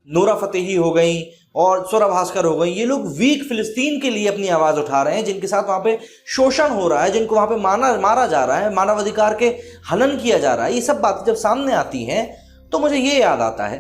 नूरा फतेही हो गई और सुरा भास्कर हो गई, ये लोग वीक फिलिस्तीन के लिए अपनी आवाज उठा रहे हैं, जिनके साथ वहां पे शोषण हो रहा है, जिनको वहां पे मारा जा रहा है, मानवाधिकार के हनन किया जा रहा है। ये सब बातें जब सामने आती हैं तो मुझे ये याद आता है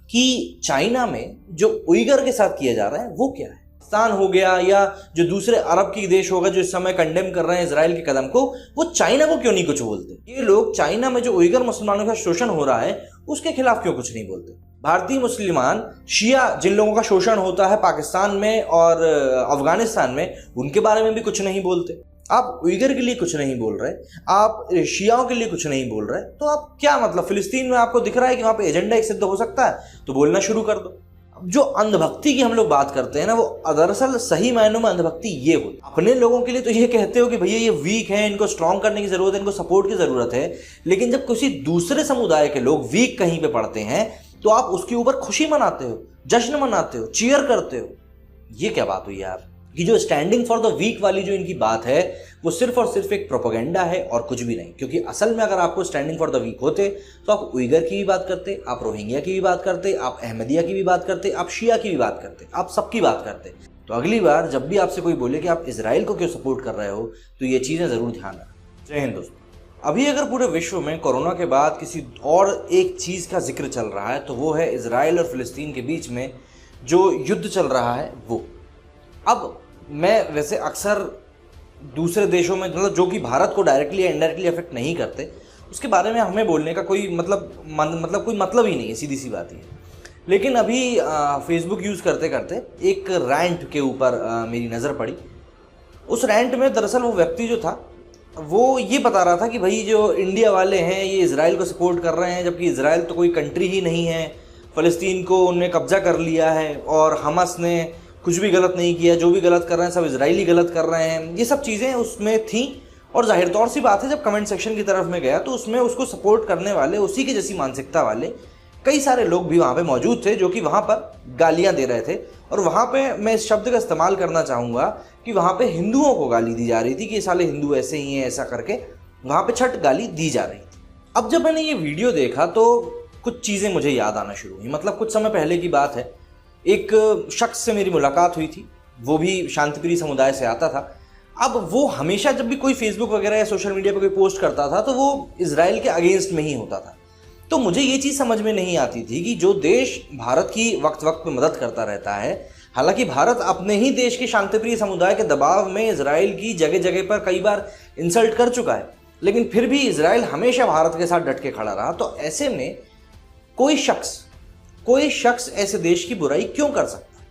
कि चाइना में जो उइगर के साथ किया जा रहा है वो क्या है। पाकिस्तान हो गया या जो दूसरे अरब के देश होगा जो इस समय कंडेम कर रहे हैं इजराइल के कदम को, वो चाइना को क्यों नहीं कुछ बोलते? ये लोग चाइना में जो उइगर मुसलमानों का शोषण हो रहा है उसके खिलाफ क्यों कुछ नहीं बोलते? भारतीय मुसलमान शिया जिन लोगों का शोषण होता है पाकिस्तान में और अफगानिस्तान में, उनके बारे में भी कुछ नहीं बोलते। आप उइगर के लिए कुछ नहीं बोल रहे, आप शियाओं के लिए कुछ नहीं बोल रहे, तो आप क्या मतलब? फिलिस्तीन में आपको दिख रहा है कि वहां पे एजेंडा एक सिद्ध हो सकता है तो बोलना शुरू कर दो। जो अंधभक्ति की हम लोग बात करते हैं ना, वो दरअसल सही मायनों में अंधभक्ति ये हो। अपने लोगों के लिए तो ये कहते हो कि भैया ये वीक है, इनको स्ट्रांग करने की जरूरत है, इनको सपोर्ट की जरूरत है, लेकिन जब किसी दूसरे समुदाय के लोग वीक कहीं पे पड़ते हैं तो आप उसके ऊपर खुशी मनाते हो, जश्न मनाते हो, चीयर करते हो। ये क्या बात हुई यार? कि जो स्टैंडिंग फॉर द वीक वाली जो इनकी बात है वो सिर्फ और सिर्फ एक प्रोपेगेंडा है और कुछ भी नहीं। क्योंकि असल में अगर आपको स्टैंडिंग फॉर द वीक होते तो आप उइगर की भी बात करते, आप रोहिंग्या की भी बात करते, आप अहमदिया की भी बात करते, आप शिया की भी बात करते, आप सबकी बात करते। तो अगली बार जब भी आपसे कोई बोले कि आप इजराइल को क्यों सपोर्ट कर रहे हो तो ये चीज़ें ज़रूर ध्यान रखें। जय हिंद दोस्तों। अभी अगर पूरे विश्व में कोरोना के बाद किसी और एक चीज़ का जिक्र चल रहा है तो वो है इजराइल और फिलिस्तीन के बीच में जो युद्ध चल रहा है वो। अब मैं वैसे अक्सर दूसरे देशों में, मतलब जो कि भारत को डायरेक्टली या इनडायरेक्टली अफेक्ट नहीं करते, उसके बारे में हमें बोलने का कोई कोई मतलब ही नहीं है, सीधी सी बात ही है। लेकिन अभी फेसबुक यूज़ करते करते एक रैंट के ऊपर मेरी नज़र पड़ी। उस रैंट में दरअसल वो व्यक्ति जो था वो ये बता रहा था कि भाई जो इंडिया वाले हैं ये इजराइल को सपोर्ट कर रहे हैं, जबकि इजराइल तो कोई कंट्री ही नहीं है, फ़लस्तीन को उन्होंने कब्जा कर लिया है और हमास ने कुछ भी गलत नहीं किया, जो भी गलत कर रहे हैं सब इजराइली गलत कर रहे हैं। ये सब चीज़ें उसमें थी और जाहिर तौर सी बात है जब कमेंट सेक्शन की तरफ में गया तो उसमें उसको सपोर्ट करने वाले, उसी की जैसी मानसिकता वाले कई सारे लोग भी वहाँ पे मौजूद थे जो कि वहाँ पर गालियाँ दे रहे थे। और वहाँ पे मैं इस शब्द का इस्तेमाल करना चाहूँगा कि वहाँ पे हिंदुओं को गाली दी जा रही थी कि ये साले हिंदू ऐसे ही हैं, ऐसा करके वहाँ पे छठ गाली दी जा रही थी। अब जब मैंने ये वीडियो देखा तो कुछ चीज़ें मुझे याद आना शुरू हुई। मतलब कुछ समय पहले की बात है, एक शख्स से मेरी मुलाकात हुई थी, वो भी शांतिप्रिय समुदाय से आता था। अब वो हमेशा जब भी कोई फेसबुक वगैरह या सोशल मीडिया पे कोई पोस्ट करता था तो वो इजराइल के अगेंस्ट में ही होता था। तो मुझे ये चीज़ समझ में नहीं आती थी कि जो देश भारत की वक्त वक्त पे मदद करता रहता है, हालांकि भारत अपने ही देश के शांतिप्रिय समुदाय के दबाव में इजराइल की जगह जगह पर कई बार इंसल्ट कर चुका है, लेकिन फिर भी इजराइल हमेशा भारत के साथ डट के खड़ा रहा। तो ऐसे में कोई शख्स ऐसे देश की बुराई क्यों कर सकता?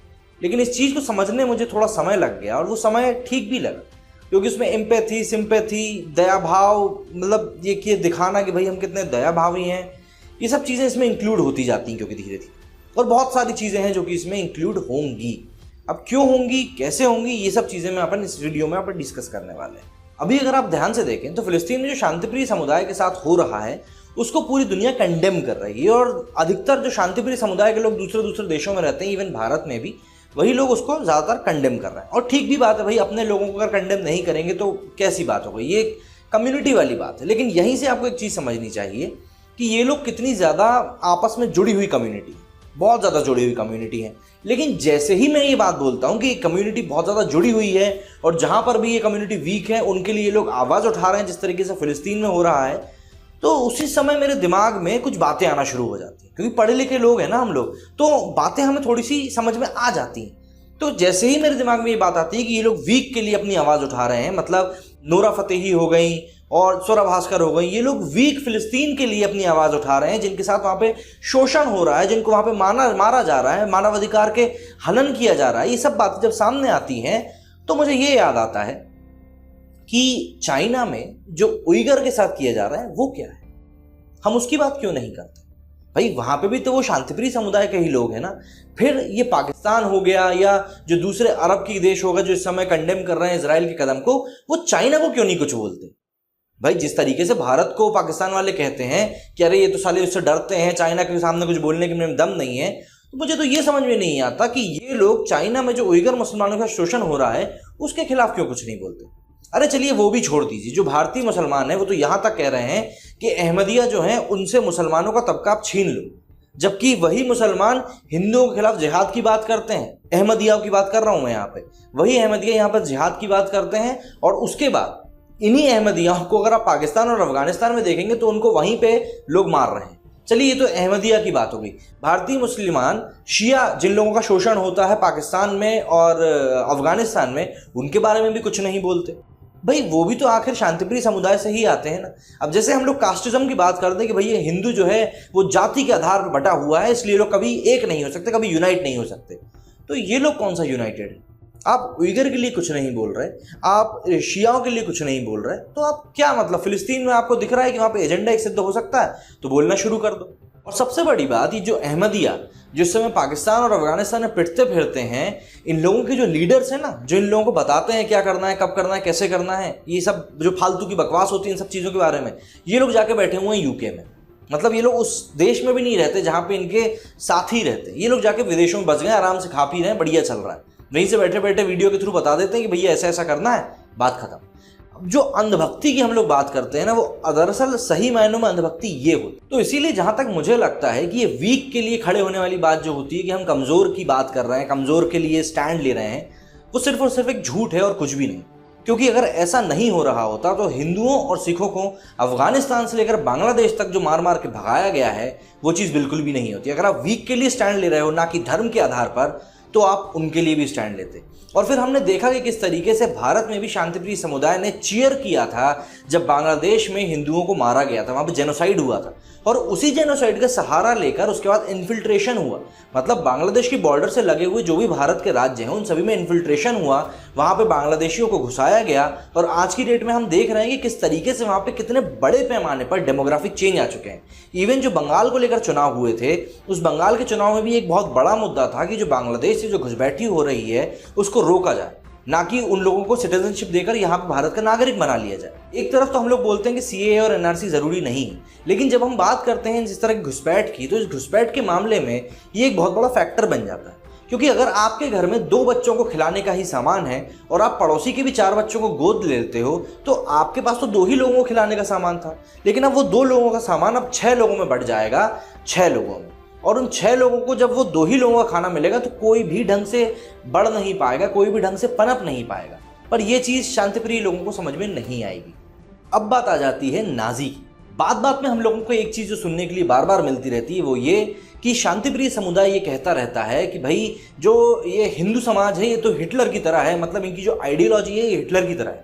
लेकिन इस चीज़ को समझने मुझे थोड़ा समय लग गया और वो समय ठीक भी लगा, क्योंकि उसमें एम्पैथी, सिंपैथी, दया भाव, मतलब ये दिखाना कि भाई हम कितने दया भावी हैं, ये सब चीज़ें इसमें इंक्लूड होती जाती हैं क्योंकि धीरे धीरे, और बहुत सारी चीज़ें हैं जो कि इसमें इंक्लूड होंगी। अब क्यों होंगी, कैसे होंगी, ये सब चीज़ें मैं अपन इस वीडियो में अपन डिस्कस करने वाले हैं। अभी अगर आप ध्यान से देखें तो फिलिस्तीन में जो शांतिप्रिय समुदाय के साथ हो रहा है उसको पूरी दुनिया कंडेम कर रही है, और अधिकतर जो शांतिप्रिय समुदाय के लोग दूसरे देशों में रहते हैं, इवन भारत में भी, वही लोग उसको ज़्यादातर कंडेम कर रहे हैं। और ठीक भी बात है भाई, अपने लोगों को अगर कंडेम नहीं करेंगे तो कैसी बात हो गई, ये कम्युनिटी वाली बात है। लेकिन यहीं से आपको एक चीज़ समझनी चाहिए कि ये लोग कितनी ज़्यादा आपस में जुड़ी हुई कम्युनिटी, बहुत ज़्यादा जुड़ी हुई कम्युनिटी है। लेकिन जैसे ही मैं ये बात बोलता हूँ कि ये कम्युनिटी बहुत ज़्यादा जुड़ी हुई है और जहाँ पर भी ये कम्युनिटी वीक है उनके लिए ये लोग आवाज़ उठा रहे हैं जिस तरीके से फिलिस्तीन में हो रहा है, तो उसी समय मेरे दिमाग में कुछ बातें आना शुरू हो जाती हैं, क्योंकि पढ़े लिखे लोग हैं ना हम लोग, तो बातें हमें थोड़ी सी समझ में आ जाती हैं। तो जैसे ही मेरे दिमाग में ये बात आती है कि ये लोग वीक के लिए अपनी आवाज़ उठा रहे हैं, मतलब नूरा फतेही हो गई और सुरा भास्कर हो गई, ये लोग वीक फिलिस्तीन के लिए अपनी आवाज़ उठा रहे हैं, जिनके साथ वहाँ पे शोषण हो रहा है, जिनको वहाँ पे मारा जा रहा है, मानवाधिकार के हनन किया जा रहा है, ये सब बातें जब सामने आती हैं तो मुझे ये याद आता है कि चाइना में जो उइगर के साथ किया जा रहा है वो क्या है, हम उसकी बात क्यों नहीं करते? भाई वहाँ पे भी तो वो शांतिप्रिय समुदाय के ही लोग हैं ना। फिर ये पाकिस्तान हो गया या जो दूसरे अरब के देश होगा जो इस समय कंडेम कर रहे हैं इजराइल के कदम को, वो चाइना को क्यों नहीं कुछ बोलते? भाई जिस तरीके से भारत को पाकिस्तान वाले कहते हैं कि अरे ये तो साले उससे डरते हैं, चाइना के सामने कुछ बोलने के में दम नहीं है, तो मुझे तो ये समझ में नहीं आता कि ये लोग चाइना में जो उइगर मुसलमानों का शोषण हो रहा है उसके खिलाफ क्यों कुछ नहीं बोलते। अरे चलिए वो भी छोड़ दीजिए, जो भारतीय मुसलमान है वो तो यहाँ तक कह रहे हैं कि अहमदिया जो हैं उनसे मुसलमानों का तबका आप छीन लो। जबकि वही मुसलमान हिंदुओं के खिलाफ जिहाद की बात करते हैं। अहमदिया की बात कर रहा हूं मैं यहाँ पे, वही अहमदिया यहाँ पर जिहाद की बात करते हैं, और उसके बाद इन्हीं अहमदियाओं को अगर आप पाकिस्तान और अफगानिस्तान में देखेंगे तो उनको वहीं पे लोग मार रहे हैं। चलिए, ये तो अहमदिया की बात हो गई। भारतीय मुसलमान शिया जिन लोगों का शोषण होता है पाकिस्तान में और अफगानिस्तान में, उनके बारे में भी कुछ नहीं बोलते। भाई वो भी तो आखिर शांतिप्रिय समुदाय से ही आते हैं ना। अब जैसे हम लोग कास्टिज्म की बात करते हैं कि भाई ये हिंदू जो है वो जाति के आधार पर बटा हुआ है, इसलिए लोग कभी एक नहीं हो सकते, कभी यूनाइट नहीं हो सकते। तो ये लोग कौन सा यूनाइटेड है? आप उइगर के लिए कुछ नहीं बोल रहे, आप शियाओं के लिए कुछ नहीं बोल रहे, तो आप क्या मतलब फिलिस्तीन में आपको दिख रहा है कि वहाँ पे एजेंडा एक सिद्ध हो सकता है तो बोलना शुरू कर दो। और सबसे बड़ी बात, ये जो अहमदिया जिस समय पाकिस्तान और अफगानिस्तान में पिटते फिरते हैं, इन लोगों के जो लीडर्स हैं ना, जो इन लोगों को बताते हैं क्या करना है, कब करना है, कैसे करना है, ये सब जो फालतू की बकवास होती है इन सब चीज़ों के बारे में, ये लोग जाके बैठे हुए हैं यूके में। मतलब ये लोग उस देश में भी नहीं रहते जहाँ पे इनके साथी रहते, ये लोग जाके विदेशों में बस गए, आराम से खा पी रहे हैं, बढ़िया चल रहा है, वहीं से बैठे बैठे वीडियो के थ्रू बता देते हैं कि भैया ऐसा ऐसा करना है, बात खत्म। जो अंधभक्ति की हम लोग बात करते हैं ना, वो दरअसल सही मायनों में अंधभक्ति ये होती। तो इसीलिए जहां तक मुझे लगता है कि ये वीक के लिए खड़े होने वाली बात जो होती है कि हम कमजोर की बात कर रहे हैं, कमजोर के लिए स्टैंड ले रहे हैं, वो सिर्फ और सिर्फ एक झूठ है और कुछ भी नहीं। क्योंकि अगर ऐसा नहीं हो रहा होता तो हिंदुओं और सिखों को अफगानिस्तान से लेकर बांग्लादेश तक जो मार मार के भगाया गया है, वो चीज़ बिल्कुल भी नहीं होती। अगर आप वीक के लिए स्टैंड ले रहे हो, ना कि धर्म के आधार पर, तो आप उनके लिए भी स्टैंड लेते। और फिर हमने देखा कि किस तरीके से भारत में भी शांतिप्रिय समुदाय ने चीयर किया था जब बांग्लादेश में हिंदुओं को मारा गया था, वहाँ पे जेनोसाइड हुआ था, और उसी जेनोसाइड का सहारा लेकर उसके बाद इन्फिल्ट्रेशन हुआ। मतलब बांग्लादेश की बॉर्डर से लगे हुए जो भी भारत के राज्य हैं उन सभी में इन्फिल्ट्रेशन हुआ, वहाँ पे बांग्लादेशियों को घुसाया गया, और आज की डेट में हम देख रहे हैं कि किस तरीके से वहाँ पे कितने बड़े पैमाने पर डेमोग्राफिक चेंज आ चुके हैं। इवन जो बंगाल को लेकर चुनाव हुए थे, उस बंगाल के चुनाव में भी एक बहुत बड़ा मुद्दा था कि जो बांग्लादेश से जो घुसपैठी हो रही है उसको रोका जाए, ना कि उन लोगों को सिटीजनशिप देकर यहाँ पे भारत का नागरिक बना लिया जाए। एक तरफ तो हम लोग बोलते हैं कि सीएए और एनआरसी जरूरी नहीं है, लेकिन जब हम बात करते हैं जिस तरह की घुसपैठ की, तो इस घुसपैठ के मामले में ये एक बहुत बड़ा फैक्टर बन जाता है। क्योंकि अगर आपके घर में 2 बच्चों को खिलाने का ही सामान है और आप पड़ोसी के भी 4 बच्चों को गोद लेते हो, तो आपके पास तो 2 ही लोगों को खिलाने का सामान था, लेकिन अब वो 2 लोगों का सामान अब 6 लोगों में बढ़ जाएगा, 6 लोगों में। और उन 6 लोगों को जब वो 2 ही लोगों का खाना मिलेगा तो कोई भी ढंग से बढ़ नहीं पाएगा, कोई भी ढंग से पनप नहीं पाएगा। पर ये चीज़ शांतिप्रिय लोगों को समझ में नहीं आएगी। अब बात आ जाती है नाजी की। बात बात में हम लोगों को एक चीज़ जो सुनने के लिए बार बार मिलती रहती है वो ये कि शांतिप्रिय समुदाय ये कहता रहता है कि भाई जो ये हिंदू समाज है ये तो हिटलर की तरह है, मतलब इनकी जो आइडियोलॉजी है ये हिटलर की तरह है।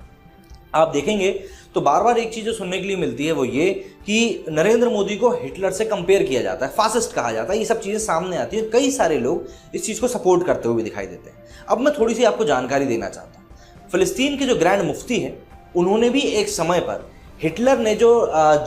आप देखेंगे तो बार बार एक चीज़ जो सुनने के लिए मिलती है वो ये कि नरेंद्र मोदी को हिटलर से कंपेयर किया जाता है, फासिस्ट कहा जाता है, ये सब चीज़ें सामने आती हैं। कई सारे लोग इस चीज़ को सपोर्ट करते हुए दिखाई देते हैं। अब मैं थोड़ी सी आपको जानकारी देना चाहता हूँ। फिलिस्तीन के जो ग्रैंड मुफ्ती हैं उन्होंने भी एक समय पर हिटलर ने जो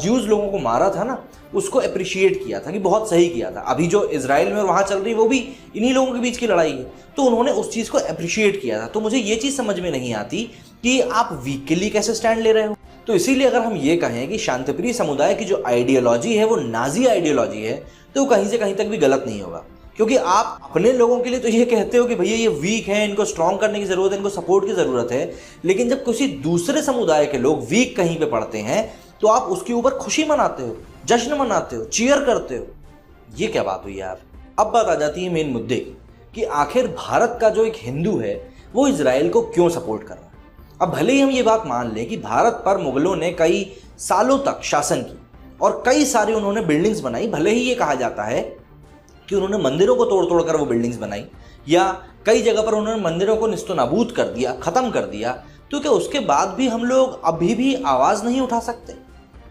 ज्यूज लोगों को मारा था ना, उसको अप्रिशिएट किया था कि बहुत सही किया था। अभी जो इजराइल में और वहाँ चल रही वो भी इन्हीं लोगों के बीच की लड़ाई है, तो उन्होंने उस चीज़ को अप्रिशिएट किया था। तो मुझे ये चीज़ समझ में नहीं आती कि आप वीक के लिए कैसे स्टैंड ले रहे हो। तो इसीलिए अगर हम ये कहें कि शांतिप्रिय समुदाय की जो आइडियोलॉजी है वो नाजी आइडियोलॉजी है, तो कहीं से कहीं तक भी गलत नहीं होगा। क्योंकि आप अपने लोगों के लिए तो ये कहते हो कि भैया ये वीक है, इनको स्ट्रॉन्ग करने की ज़रूरत है, इनको सपोर्ट की ज़रूरत है, लेकिन जब किसी दूसरे समुदाय के लोग वीक कहीं पे पड़ते हैं तो आप उसके ऊपर खुशी मनाते हो, जश्न मनाते हो, चीयर करते हो। ये क्या बात हुई यार। अब बात आ जाती है मेन मुद्दे की कि आखिर भारत का जो एक हिंदू है वो इजराइल को क्यों सपोर्ट कर रहा है। अब भले ही हम ये बात मान लें कि भारत पर मुगलों ने कई सालों तक शासन की और कई सारी उन्होंने बिल्डिंग्स बनाई, भले ही ये कहा जाता है कि उन्होंने मंदिरों को तोड़ तोड़ कर वो बिल्डिंग्स बनाई, या कई जगह पर उन्होंने मंदिरों को निस्तो नाबूद कर दिया, ख़त्म कर दिया, तो क्या उसके बाद भी हम लोग अभी भी आवाज़ नहीं उठा सकते?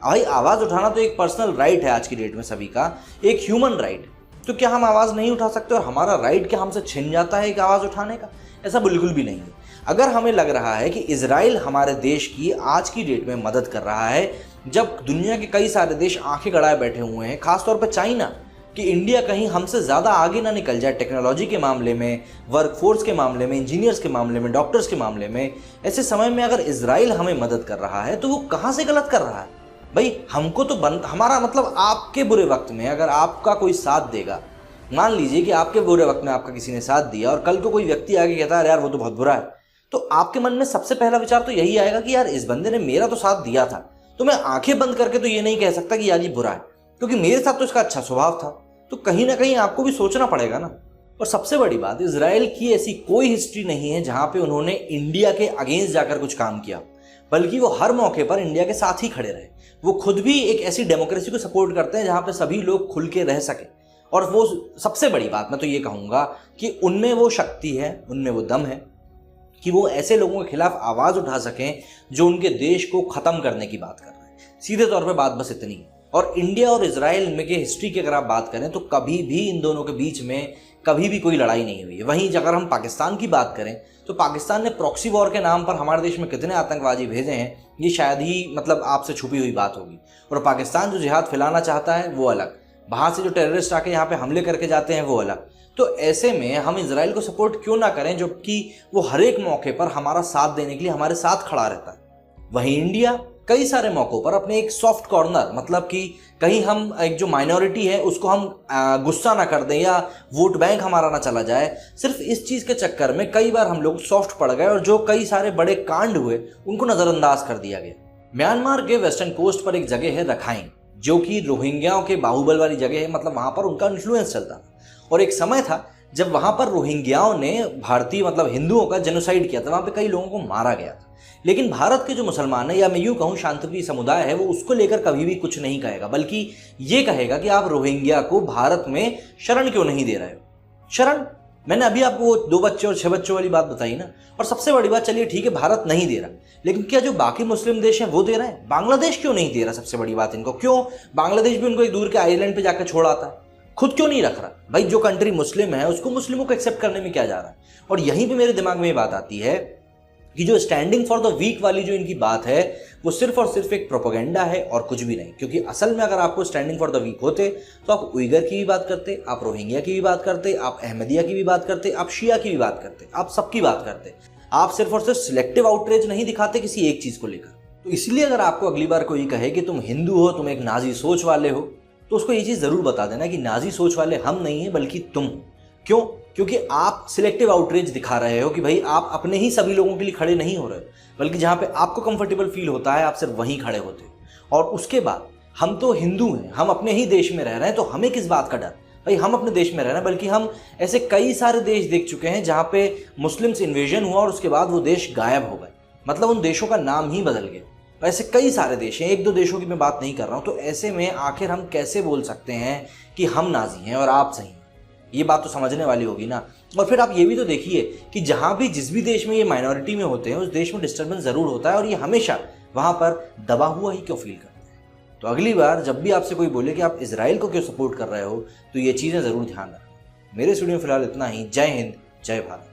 भाई आवाज़ उठाना तो एक पर्सनल राइट है आज की डेट में सभी का, एक ह्यूमन राइट। तो क्या हम आवाज़ नहीं उठा सकते और हमारा राइट क्या हमसे छिन जाता है एक आवाज़ उठाने का? ऐसा बिल्कुल भी नहीं है। अगर हमें लग रहा है कि इजराइल हमारे देश की आज की डेट में मदद कर रहा है, जब दुनिया के कई सारे देश आंखें गड़ाए बैठे हुए हैं, खासतौर पर चाइना, कि इंडिया कहीं हमसे ज़्यादा आगे ना निकल जाए टेक्नोलॉजी के मामले में, वर्कफोर्स के मामले में, इंजीनियर्स के मामले में, डॉक्टर्स के मामले में, ऐसे समय में अगर इजराइल हमें मदद कर रहा है तो वो कहाँ से गलत कर रहा है? भाई हमको तो हमारा मतलब आपके बुरे वक्त में अगर आपका कोई साथ देगा, मान लीजिए कि आपके बुरे वक्त में आपका किसी ने साथ दिया और कल को कोई व्यक्ति आगे कहता है यार वो तो बहुत बुरा है, तो आपके मन में सबसे पहला विचार तो यही आएगा कि यार इस बंदे ने मेरा तो साथ दिया था, तो मैं आंखें बंद करके तो ये नहीं कह सकता कि यार ये बुरा है, क्योंकि मेरे साथ तो इसका अच्छा स्वभाव था। तो कहीं ना कहीं आपको भी सोचना पड़ेगा ना। और सबसे बड़ी बात, इजराइल की ऐसी कोई हिस्ट्री नहीं है जहां पे उन्होंने इंडिया के अगेंस्ट जाकर कुछ काम किया, बल्कि वो हर मौके पर इंडिया के साथ ही खड़े रहे। वो खुद भी एक ऐसी डेमोक्रेसी को सपोर्ट करते हैं जहां पे सभी लोग खुल के रह सके। और वो सबसे बड़ी बात मैं तो ये कहूँगा कि उनमें वो शक्ति है, उनमें वो दम है कि वो ऐसे लोगों के खिलाफ आवाज़ उठा सकें जो उनके देश को ख़त्म करने की बात कर रहे हैं। सीधे तौर पे बात बस इतनी है। और इंडिया और इजराइल में के हिस्ट्री की अगर आप बात करें तो कभी भी इन दोनों के बीच में कभी भी कोई लड़ाई नहीं हुई है। वहीं अगर हम पाकिस्तान की बात करें तो पाकिस्तान ने प्रॉक्सी वॉर के नाम पर हमारे देश में कितने आतंकवादी भेजे हैं, ये शायद ही आपसे छुपी हुई बात होगी। और पाकिस्तान जो जिहाद फैलाना चाहता है वो अलग, वहाँ से जो टेररिस्ट आके यहाँ पे हमले करके जाते हैं वो अलग। तो ऐसे में हम इजराइल को सपोर्ट क्यों ना करें, जबकि वो हर एक मौके पर हमारा साथ देने के लिए हमारे साथ खड़ा रहता है। वहीं इंडिया कई सारे मौक़ों पर अपने एक सॉफ्ट कॉर्नर, कि कहीं हम एक जो माइनॉरिटी है उसको हम गुस्सा ना कर दें या वोट बैंक हमारा ना चला जाए, सिर्फ इस चीज़ के चक्कर में कई बार हम लोग सॉफ्ट पड़ गए और जो कई सारे बड़े कांड हुए उनको नज़रअंदाज कर दिया गया। म्यांमार के वेस्टर्न कोस्ट पर एक जगह है रखाइन, जो कि रोहिंग्याओं के बाहुबल वाली जगह है, वहाँ पर उनका इन्फ्लुएंस चलता था। और एक समय था जब वहाँ पर रोहिंग्याओं ने भारतीय हिंदुओं का जेनोसाइड किया था, वहाँ पे कई लोगों को मारा गया था। लेकिन भारत के जो मुसलमान है, या मैं यूँ कहूँ शांतिप्रिय समुदाय है, वो उसको लेकर कभी भी कुछ नहीं कहेगा, बल्कि ये कहेगा कि आप रोहिंग्या को भारत में शरण क्यों नहीं दे रहे हो। शरण, मैंने अभी आपको वो 2 बच्चे और 6 बच्चों वाली बात बताई ना। और सबसे बड़ी बात, चलिए ठीक है भारत नहीं दे रहा, लेकिन क्या जो बाकी मुस्लिम देश हैं वो दे रहे हैं? बांग्लादेश क्यों नहीं दे रहा? सबसे बड़ी बात इनको क्यों, बांग्लादेश भी उनको एक दूर के आइलैंड पे जाकर छोड़ आता है, खुद क्यों नहीं रख रहा? भाई जो कंट्री मुस्लिम है उसको मुस्लिमों को एक्सेप्ट करने में क्या जा रहा है? और यहीं पे मेरे दिमाग में ये बात आती है कि जो स्टैंडिंग फॉर द वीक वाली जो इनकी बात है वो सिर्फ और सिर्फ एक प्रोपेगेंडा है और कुछ भी नहीं। क्योंकि असल में अगर आपको स्टैंडिंग फॉर द वीक होते तो आप उइगर की भी बात करते, आप रोहिंग्या की भी बात करते, आप अहमदिया की भी बात करते, आप शिया की भी बात करते, आप सबकी बात करते। आप सिर्फ और सिर्फ सिलेक्टिव आउटरीच नहीं दिखाते किसी एक चीज़ को लेकर। तो इसलिए अगर आपको अगली बार कोई कहे कि तुम हिंदू हो, तुम एक नाजी सोच वाले हो, तो उसको ये चीज़ ज़रूर बता देना कि नाजी सोच वाले हम नहीं हैं बल्कि तुम हो। क्यों? क्योंकि आप सिलेक्टिव आउटरीच दिखा रहे हो कि भाई आप अपने ही सभी लोगों के लिए खड़े नहीं हो रहे, बल्कि जहाँ पे आपको कंफर्टेबल फील होता है आप सिर्फ वहीं खड़े होते हो। और उसके बाद हम तो हिंदू हैं, हम अपने ही देश में रह रहे हैं, तो हमें किस बात का डर? भाई हम अपने देश में रह रहे हैं, बल्कि हम ऐसे कई सारे देश देख चुके हैं जहाँ पे मुस्लिम्स इन्वेजन हुआ और उसके बाद वो देश गायब हो गए, उन देशों का नाम ही बदल गया। ऐसे कई सारे देश हैं, 1-2 देशों की मैं बात नहीं कर रहा हूँ। तो ऐसे में आखिर हम कैसे बोल सकते हैं कि हम नाजी हैं और आप सही हैं? ये बात तो समझने वाली होगी ना। और फिर आप ये भी तो देखिए कि जहाँ भी जिस भी देश में ये माइनॉरिटी में होते हैं उस देश में डिस्टर्बेंस ज़रूर होता है, और ये हमेशा वहाँ पर दबा हुआ ही क्यों फील करते हैं। तो अगली बार जब भी आपसे कोई बोले कि आप इजराइल को क्यों सपोर्ट कर रहे हो, तो ये चीज़ें ज़रूर ध्यान रखें। मेरे स्टूडियो में फिलहाल इतना ही। जय हिंद, जय भारत।